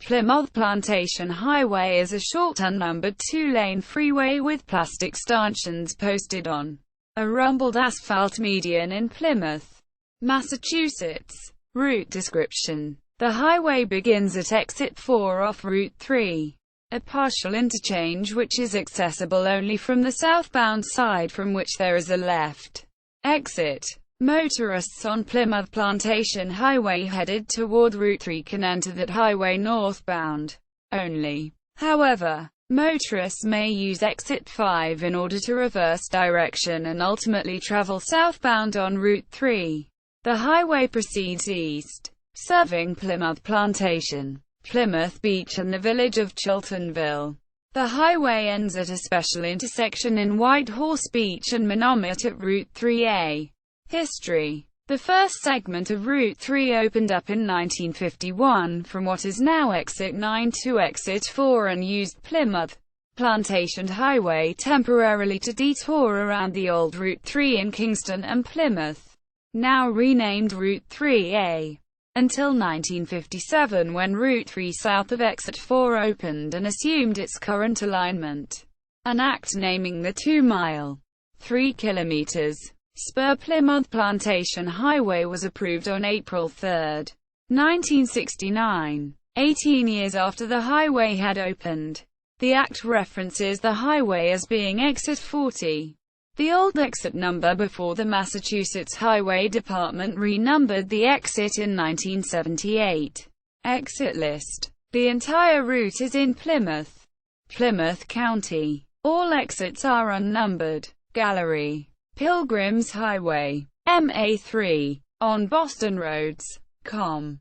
Plimoth Plantation Highway is a short unnumbered two-lane freeway with plastic stanchions posted on a rumbled asphalt median in Plymouth, Massachusetts. Route description: the highway begins at exit 4 off Route 3, a partial interchange which is accessible only from the southbound side, from which there is a left exit. Motorists on Plimoth Plantation Highway headed toward Route 3 can enter that highway northbound only. However, motorists may use exit 5 in order to reverse direction and ultimately travel southbound on Route 3. The highway proceeds east, serving Plimoth Plantation, Plymouth Beach and the village of Chiltonville. The highway ends at a special intersection in White Horse Beach and Menominee at Route 3A. History: the first segment of Route 3 opened up in 1951 from what is now Exit 9 to Exit 4 and used Plimoth Plantation Highway temporarily to detour around the old Route 3 in Kingston and Plymouth, now renamed Route 3A, until 1957 when Route 3 south of Exit 4 opened and assumed its current alignment. An act naming the 2-mile, 3 kilometers spur Plimoth Plantation Highway was approved on April 3, 1969, 18 years after the highway had opened. The act references the highway as being Exit 40, the old exit number before the Massachusetts Highway Department renumbered the exit in 1978. Exit list: the entire route is in Plymouth, County. All exits are unnumbered. Gallery: Pilgrims Highway, MA3, on Boston Roads.com.